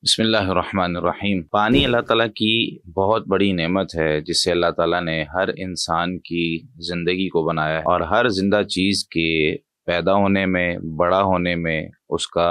بسم اللہ الرحمن الرحیم۔ پانی اللہ تعالیٰ کی بہت بڑی نعمت ہے جس سے اللہ تعالیٰ نے ہر انسان کی زندگی کو بنایا ہے، اور ہر زندہ چیز کے پیدا ہونے میں، بڑا ہونے میں، اس کا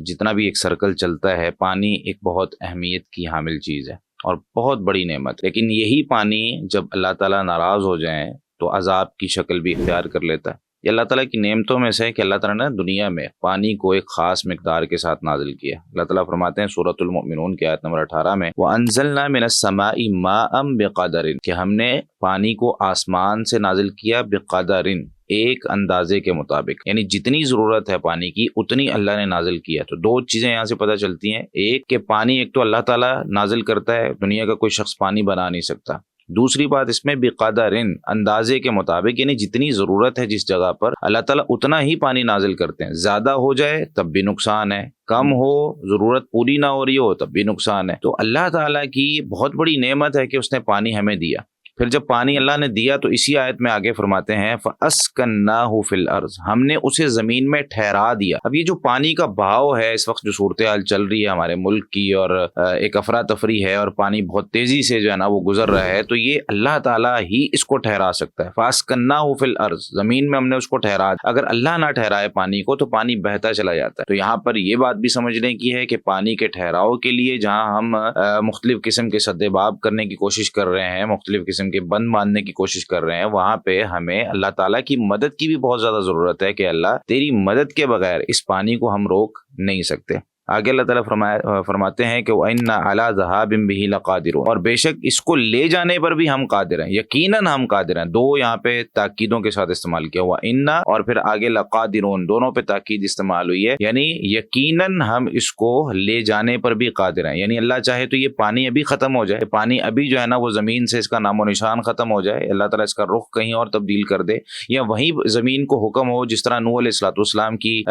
جتنا بھی ایک سرکل چلتا ہے، پانی ایک بہت اہمیت کی حامل چیز ہے اور بہت بڑی نعمت۔ لیکن یہی پانی جب اللہ تعالیٰ ناراض ہو جائیں تو عذاب کی شکل بھی اختیار کر لیتا ہے۔ یہ اللہ تعالیٰ کی نعمتوں میں سے ہے کہ اللہ تعالیٰ نے دنیا میں پانی کو ایک خاص مقدار کے ساتھ نازل کیا۔ اللہ تعالیٰ فرماتے ہیں سورۃ المؤمنون کی آیت نمبر 18 میں، وَأَنزَلْنَا مِنَ السَّمَاءِ مَاءً بِقَدَرٍ، کہ ہم نے پانی کو آسمان سے نازل کیا بقدرٍ، ایک اندازے کے مطابق، یعنی جتنی ضرورت ہے پانی کی اتنی اللہ نے نازل کیا۔ تو دو چیزیں یہاں سے پتہ چلتی ہیں، ایک کہ پانی ایک تو اللہ تعالیٰ نازل کرتا ہے، دنیا کا کوئی شخص پانی بنا نہیں سکتا۔ دوسری بات اس میں بقدرٍ، اندازے کے مطابق، یعنی جتنی ضرورت ہے جس جگہ پر اللہ تعالیٰ اتنا ہی پانی نازل کرتے ہیں۔ زیادہ ہو جائے تب بھی نقصان ہے، کم ہو، ضرورت پوری نہ ہو رہی ہو تب بھی نقصان ہے۔ تو اللہ تعالیٰ کی بہت بڑی نعمت ہے کہ اس نے پانی ہمیں دیا۔ پھر جب پانی اللہ نے دیا تو اسی آیت میں آگے فرماتے ہیں فَأَسْكَنَّاهُ فِي الْأَرْضِ، ہم نے اسے زمین میں ٹھہرا دیا۔ اب یہ جو پانی کا بہاؤ ہے، اس وقت جو صورتحال چل رہی ہے ہمارے ملک کی، اور ایک افراتفری ہے اور پانی بہت تیزی سے جو ہے نا وہ گزر رہا ہے، تو یہ اللہ تعالیٰ ہی اس کو ٹھہرا سکتا ہے۔ فَأَسْكَنَّاهُ فِي الْأَرْضِ، زمین میں ہم نے اس کو ٹھہرا دیا۔ اگر اللہ نہ ٹھہرائے پانی کو تو پانی بہتا چلا جاتا ہے۔ تو یہاں پر یہ بات بھی سمجھنے کی ہے کہ پانی کے ٹھہراؤ کے لیے جہاں ہم مختلف قسم کے سدباب کرنے کی کوشش کر رہے ہیں، مختلف قسم کے بند باندھنے کی کوشش کر رہے ہیں، وہاں پہ ہمیں اللہ تعالیٰ کی مدد کی بھی بہت زیادہ ضرورت ہے کہ اللہ تیری مدد کے بغیر اس پانی کو ہم روک نہیں سکتے۔ آگے اللہ تعالیٰ فرماتے ہیں کہ وَإِنَّا عَلَىٰ ذَهَابٍ بِهِ لَقَادِرُونَ، اور بے شک اس کو لے جانے پر بھی ہم قادر ہیں، یقیناً ہم قادر ہیں۔ دو یہاں پہ تاکیدوں کے ساتھ استعمال کیا ہوا، وَإِنَّا اور پھر آگے لَقَادِرُونَ، دونوں پہ تاکید استعمال ہوئی ہے، یعنی یقیناً ہم اس کو لے جانے پر بھی قادر ہیں۔ یعنی اللہ چاہے تو یہ پانی ابھی ختم ہو جائے، پانی ابھی جو ہے نا وہ زمین سے اس کا نام و نشان ختم ہو جائے، اللہ تعالیٰ اس کا رخ کہیں اور تبدیل کر دے، یا وہیں زمین کو حکم ہو جس طرح نوح علیہ السلام کی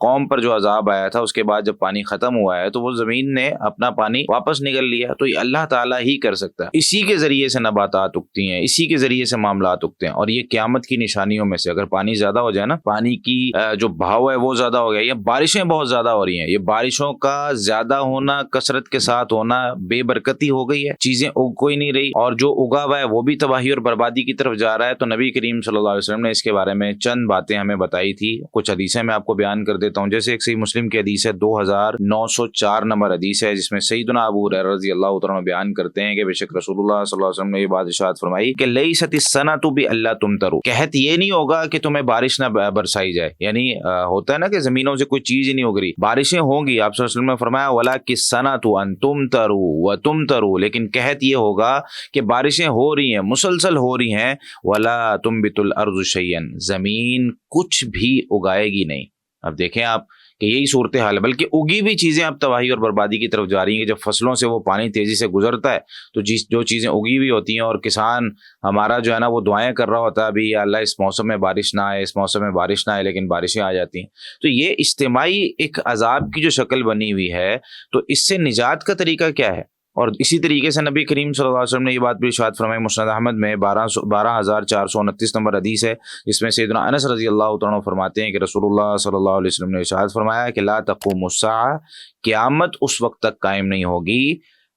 قوم پر جو عذاب آیا تھا، اس کے بعد جب پانی ختم ہوا ہے تو وہ زمین نے اپنا پانی واپس نکل لیا۔ تو یہ اللہ تعالیٰ ہی کر سکتا ہے۔ اسی کے ذریعے سے نباتات اگتی ہیں، اسی کے ذریعے سے معاملات اگتے ہیں، اور یہ قیامت کی نشانیوں میں سے، اگر پانی زیادہ ہو جائے نا، پانی کی جو بہاؤ ہے وہ زیادہ ہو گیا، یا بارشیں بہت زیادہ ہو رہی ہیں، یہ بارشوں کا زیادہ ہونا، کثرت کے ساتھ ہونا، بے برکتی ہو گئی ہے، چیزیں اگ کوئی نہیں رہی، اور جو اگا ہوا ہے وہ بھی تباہی اور بربادی کی طرف جا رہا ہے۔ تو نبی کریم صلی اللہ علیہ وسلم نے اس کے بارے میں چند باتیں ہمیں بتائی تھی، کچھ حدیثیں میں آپ کو بیان کر دیتا ہوں۔ جیسے ایک صحیح مسلم کی حدیث ہے، 2904 نمبر حدیث ہے، جس میں سیدنا ابو ہریرہ رضی اللہ تعالیٰ بیان کرتے ہیں کہ بے شک رسول اللہ صلی اللہ علیہ وسلم نے یہ بات ارشاد فرمائی کہ لیست السنۃ بألا تمطروا، قحط یہ نہیں ہوگا کہ تمہیں بارش نہ برسائی جائے، یعنی ہوتا ہے نا کہ زمینوں سے کوئی چیز ہی نہیں اگ رہی، بارشیں ہوں گی، آپ صلی اللہ علیہ وسلم نے فرمایا ولکن السنۃ ان تمطروا وتمطروا، لیکن قحط یہ ہوگا کہ بارشیں ہو رہی ہیں، مسلسل ہو رہی ہیں، ولا تنبت الارض شیئا، زمین کچھ بھی اگائے گی نہیں۔ اب دیکھیں آپ کہ یہی صورتحال ہے، بلکہ اگی بھی چیزیں اب تباہی اور بربادی کی طرف جا رہی ہیں کہ جب فصلوں سے وہ پانی تیزی سے گزرتا ہے تو جو چیزیں اگی ہوئی ہوتی ہیں، اور کسان ہمارا جو ہے نا وہ دعائیں کر رہا ہوتا ہے ابھی، یا اللہ اس موسم میں بارش نہ آئے، اس موسم میں بارش نہ آئے، لیکن بارشیں آ جاتی ہیں۔ تو یہ اجتماعی ایک عذاب کی جو شکل بنی ہوئی ہے، تو اس سے نجات کا طریقہ کیا ہے؟ اور اسی طریقے سے نبی کریم صلی اللہ علیہ وسلم نے یہ بات بھی ارشاد فرمائی، مسند احمد میں 12429 نمبر حدیث ہے، جس میں سیدنا انس رضی اللہ عنہ فرماتے ہیں کہ رسول اللہ صلی اللہ علیہ وسلم نے ارشاد فرمایا کہ لا تقوم الساعہ، قیامت اس وقت تک قائم نہیں ہوگی،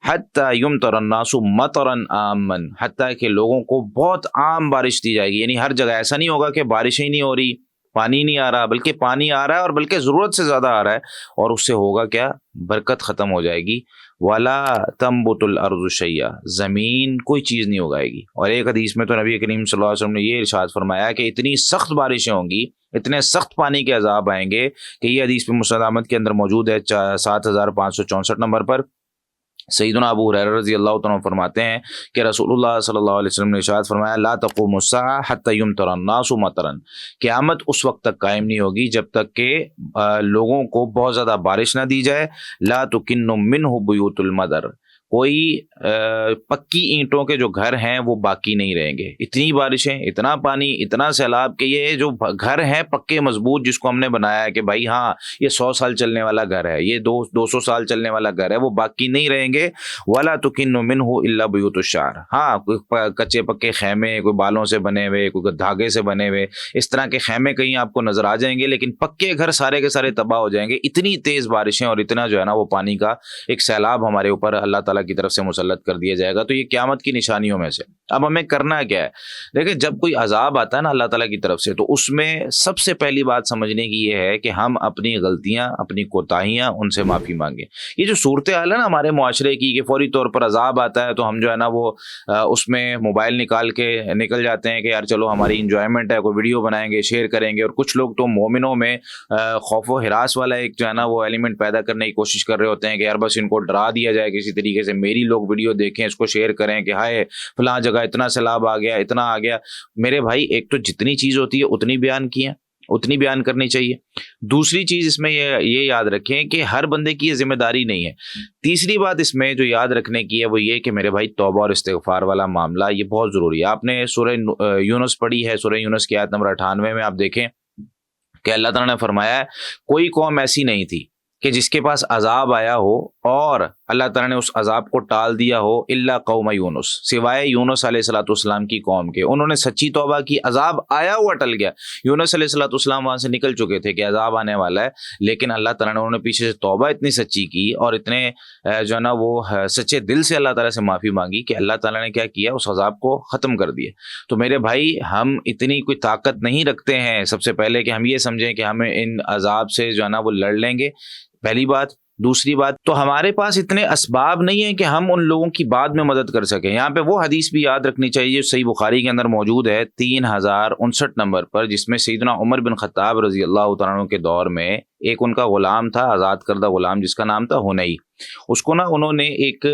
حتی یمطر الناس مطرا عاما، حتیٰ کہ لوگوں کو بہت عام بارش دی جائے گی، یعنی ہر جگہ ایسا نہیں ہوگا کہ بارشیں ہی نہیں ہو رہی، پانی نہیں آ رہا، بلکہ پانی آ رہا ہے، اور بلکہ ضرورت سے زیادہ آ رہا ہے، اور اس سے ہوگا کیا؟ برکت ختم ہو جائے گی۔ ولا تنبت الارض شیئا، زمین کوئی چیز نہیں اگائے گی۔ اور ایک حدیث میں تو نبی کریم صلی اللہ علیہ وسلم نے یہ ارشاد فرمایا کہ اتنی سخت بارشیں ہوں گی، اتنے سخت پانی کے عذاب آئیں گے کہ یہ حدیث پہ مسند احمد کے اندر موجود ہے 7564 نمبر پر۔ سیدنا ابو ہریرہ رضی اللہ عنہ فرماتے ہیں کہ رسول اللہ صلی اللہ علیہ وسلم نے ارشاد فرمایا لا تقوم الساعہ حتی یمطر الناس مطرا، قیامت اس وقت تک قائم نہیں ہوگی جب تک کہ لوگوں کو بہت زیادہ بارش نہ دی جائے، لا تکن منہ بیوت المدر، کوئی پکی اینٹوں کے جو گھر ہیں وہ باقی نہیں رہیں گے. اتنی بارشیں، اتنا پانی، اتنا سیلاب کہ یہ جو گھر ہیں پکے مضبوط جس کو ہم نے بنایا ہے کہ بھائی ہاں یہ 100 سال چلنے والا گھر ہے، یہ 200 سال چلنے والا گھر ہے، وہ باقی نہیں رہیں گے. وَلَا تُكِنُّ مِنْهُ إِلَّا بُيُوتُ الشَّعْرِ. ہاں کوئی کچے پکے خیمے، کوئی بالوں سے بنے ہوئے، کوئی دھاگے سے بنے ہوئے، اس طرح کے خیمے کہیں آپ کو نظر آ جائیں گے، لیکن پکے گھر سارے کے سارے تباہ ہو جائیں گے. اتنی تیز بارشیں اور اتنا جو ہے نا وہ پانی کا ایک سیلاب ہمارے اوپر اللہ تعالیٰ کی طرف سے مسلط کر دیا جائے گا. تو یہ قیامت کی نشانیوں میں سے. اب ہمیں کرنا کیا ہے؟ دیکھیں جب کوئی عذاب آتا ہے نا اللہ تعالیٰ کی طرف سے، تو اس میں سب سے پہلی بات سمجھنے کی یہ ہے کہ ہم اپنی غلطیاں، اپنی کوتاہیاں ان سے معافی مانگیں. یہ جو صورتحال ہے نا ہمارے معاشرے کی کہ فوری طور پر عذاب آتا ہے تو ہم جو ہے نا وہ اس میں موبائل نکال کے نکل جاتے ہیں کہ یار چلو ہماری انجوائمنٹ ہے، کوئی ویڈیو بنائیں گے، شیئر کریں گے. اور کچھ لوگ تو مومنوں میں خوف و ہراس والا ایک جو ہے نا وہ ایلیمنٹ پیدا کرنے کی کوشش کر رہے ہوتے ہیں کہ یار بس ان کو ڈرا دیا جائے کسی طریقے سے، میری لوگ ویڈیو دیکھیں، اس کو شیئر کریں کہ ہائے فلاں جگہ اتنا سیلاب آ گیا، اتنا آ گیا. میرے بھائی ایک تو جتنی چیز ہوتی ہے اتنی بیان کی ہے، اتنی بیان کرنی چاہیے. دوسری چیز اس میں یہ یاد رکھیں کہ ہر بندے کی یہ ذمہ داری نہیں ہے. تیسری بات اس میں جو یاد رکھنے کی ہے وہ یہ کہ میرے بھائی توبہ اور استغفار والا معاملہ یہ بہت ضروری ہے. آپ نے سورہ یونس پڑھی ہے، سورہ یونس کی آیت نمبر 98 میں آپ دیکھیں کہ اللہ تعالیٰ نے فرمایا ہے کوئی قوم ایسی نہیں تھی کہ جس کے پاس عذاب آیا ہو اور اللہ تعالیٰ نے اس عذاب کو ٹال دیا ہو، الا قوم یونس، سوائے یونس علیہ الصلوۃ والسلام کی قوم کے. انہوں نے سچی توبہ کی، عذاب آیا ہوا ٹل گیا. یونس علیہ الصلوۃ والسلام وہاں سے نکل چکے تھے کہ عذاب آنے والا ہے، لیکن اللہ تعالیٰ نے انہوں نے پیچھے سے توبہ اتنی سچی کی اور اتنے جو ہے نا وہ سچے دل سے اللہ تعالیٰ سے معافی مانگی کہ اللہ تعالیٰ نے کیا کیا، اس عذاب کو ختم کر دیا. تو میرے بھائی ہم اتنی کوئی طاقت نہیں رکھتے ہیں سب سے پہلے کہ ہم یہ سمجھیں کہ ہمیں ان عذاب سے جو ہے نا وہ لڑ لیں گے، پہلی بات. دوسری بات تو ہمارے پاس اتنے اسباب نہیں ہیں کہ ہم ان لوگوں کی بعد میں مدد کر سکیں. یہاں پہ وہ حدیث بھی یاد رکھنی چاہیے صحیح بخاری کے اندر موجود ہے 3059 نمبر پر، جس میں سیدنا عمر بن خطاب رضی اللہ تعالیٰ عنہ کے دور میں ایک ان کا غلام تھا، آزاد کردہ غلام، جس کا نام تھا ہنئی. اس کو نا انہوں نے ایک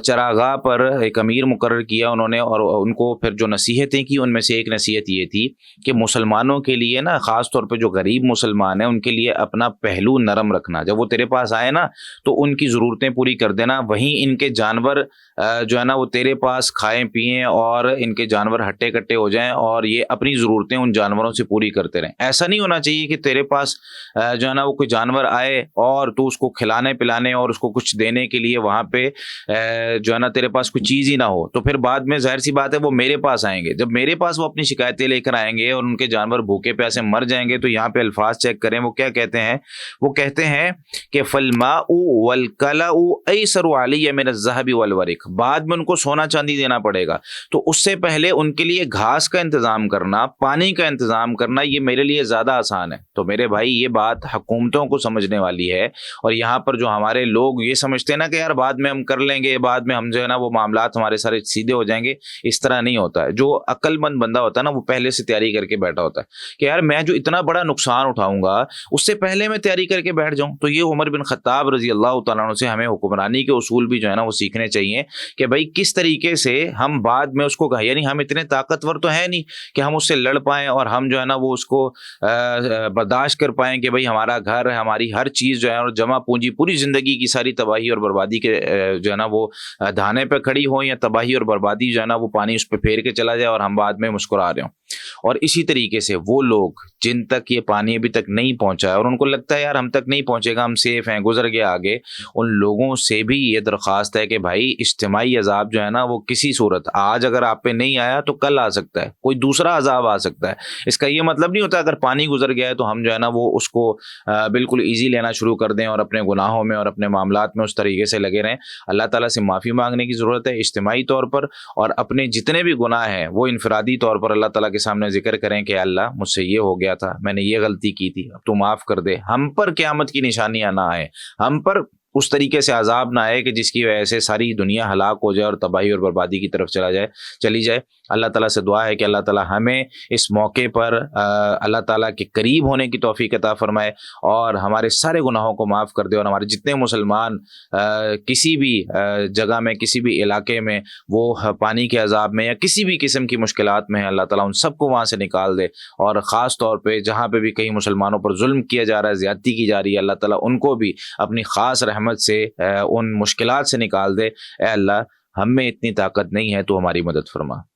چراغاہ پر ایک امیر مقرر کیا انہوں نے، اور ان کو پھر جو نصیحتیں کی ان میں سے ایک نصیحت یہ تھی کہ مسلمانوں کے لیے نا خاص طور پہ جو غریب مسلمان ہیں ان کے لیے اپنا پہلو نرم رکھنا. جب وہ تیرے پاس آئے نا تو ان کی ضرورتیں پوری کر دینا، وہیں ان کے جانور جو ہے نا وہ تیرے پاس کھائیں پئیں اور ان کے جانور ہٹے کٹے ہو جائیں اور یہ اپنی ضرورتیں ان جانوروں سے پوری کرتے رہیں. ایسا نہیں ہونا چاہیے کہ تیرے پاس جو ہے نا وہ کوئی جانور آئے اور تو اس کو کھلانے پلانے اور اس کو کچھ دینے کے لیے وہاں پہ جو ہے نا تیرے پاس کوئی چیز ہی نہ ہو. تو پھر بعد میں ظاہر سی بات ہے وہ میرے پاس آئیں گے. جب میرے پاس وہ اپنی شکایتیں لے کر آئیں گے اور ان کے جانور بھوکے پیاسے مر جائیں گے تو یہاں پہ الفاظ چیک کریں وہ کیا کہتے ہیں. وہ کہتے ہیں کہ فالماء والکلأ ایسر علی من الذهب والورق، بعد میں ان کو سونا چاندی دینا پڑے گا. تو اس سے پہلے ان کے لیے گھاس کا انتظام کرنا، پانی کا انتظام کرنا یہ میرے لیے زیادہ آسان ہے. تو میرے بھائی یہ بات حکومتوں کو سمجھنے والی ہے. اور یہاں پر جو ہمارے لوگ یہ سمجھتے ہیں نا کہ یار بعد میں ہم کر لیں گے، بعد میں ہم جو ہے نا وہ معاملات ہمارے سارے سیدھے ہو جائیں گے، اس طرح نہیں ہوتا ہے. جو عقل مند بندہ ہوتا ہے نا وہ پہلے سے تیاری کر کے بیٹھا ہوتا ہے کہ یار میں جو اتنا بڑا نقصان اٹھاؤں گا اس سے پہلے میں تیاری کر کے بیٹھ جاؤں. تو یہ عمر بن خطاب رضی اللہ تعالیٰ عنہ سے ہمیں حکمرانی کے اصول بھی جو ہے نا وہ سیکھنے چاہیے کہ بھائی کس طریقے سے ہم بعد میں اس کو کہا، یعنی ہم اتنے طاقتور تو ہیں نہیں کہ ہم اس سے لڑ پائیں اور ہم جو ہے نا وہ اس کو برداشت کر پائیں کہ بھائی ہمارا گھر، ہماری ہر چیز جو ہے اور جمع پونجی پوری زندگی کی ساری تباہی اور بربادی کے جو ہے نا وہ دھانے پہ کھڑی ہو، یا تباہی اور بربادی جو ہے نا وہ پانی اس پہ پھیر کے چلا جائے اور ہم بعد میں مسکرا رہے ہوں. اور اسی طریقے سے وہ لوگ جن تک یہ پانی ابھی تک نہیں پہنچا ہے اور ان کو لگتا ہے یار ہم تک نہیں پہنچے گا، ہم سیف ہیں، گزر گیا آگے، ان لوگوں سے بھی یہ درخواست ہے کہ بھائی اجتماعی عذاب جو ہے نا وہ کسی صورت آج اگر آپ پہ نہیں آیا تو کل آ سکتا ہے، کوئی دوسرا عذاب آ سکتا ہے. اس کا یہ مطلب نہیں ہوتا اگر پانی گزر گیا ہے تو ہم جو ہے نا وہ اس کو بالکل ایزی لینا شروع کر دیں اور اپنے گناہوں میں اور اپنے معاملات میں اس طریقے سے لگے رہیں. اللہ تعالیٰ سے معافی مانگنے کی ضرورت ہے اجتماعی طور پر، اور اپنے جتنے بھی گناہ ہیں وہ انفرادی طور پر اللہ تعالیٰ کے سامنے ذکر کریں کہ اللہ مجھ سے یہ ہو گیا تھا، میں نے یہ غلطی کی تھی، اب تو معاف کر دے. ہم پر قیامت کی نشانیاں نہ آئیں، ہم پر اس طریقے سے عذاب نہ آئے کہ جس کی وجہ سے ساری دنیا ہلاک ہو جائے اور تباہی اور بربادی کی طرف چلی جائے. اللہ تعالیٰ سے دعا ہے کہ اللہ تعالیٰ ہمیں اس موقع پر اللہ تعالیٰ کے قریب ہونے کی توفیق عطا فرمائے اور ہمارے سارے گناہوں کو معاف کر دے، اور ہمارے جتنے مسلمان کسی بھی جگہ میں، کسی بھی علاقے میں وہ پانی کے عذاب میں یا کسی بھی قسم کی مشکلات میں ہیں، اللہ تعالیٰ ان سب کو وہاں سے نکال دے. اور خاص طور پہ جہاں پہ بھی کہیں مسلمانوں پر ظلم کیا جا رہا ہے، زیادتی کی جا رہی ہے، اللہ تعالیٰ ان کو بھی اپنی خاص رحمت رحمت سے ان مشکلات سے نکال دے۔ اے اللہ ہم میں اتنی طاقت نہیں ہے، تو ہماری مدد فرما۔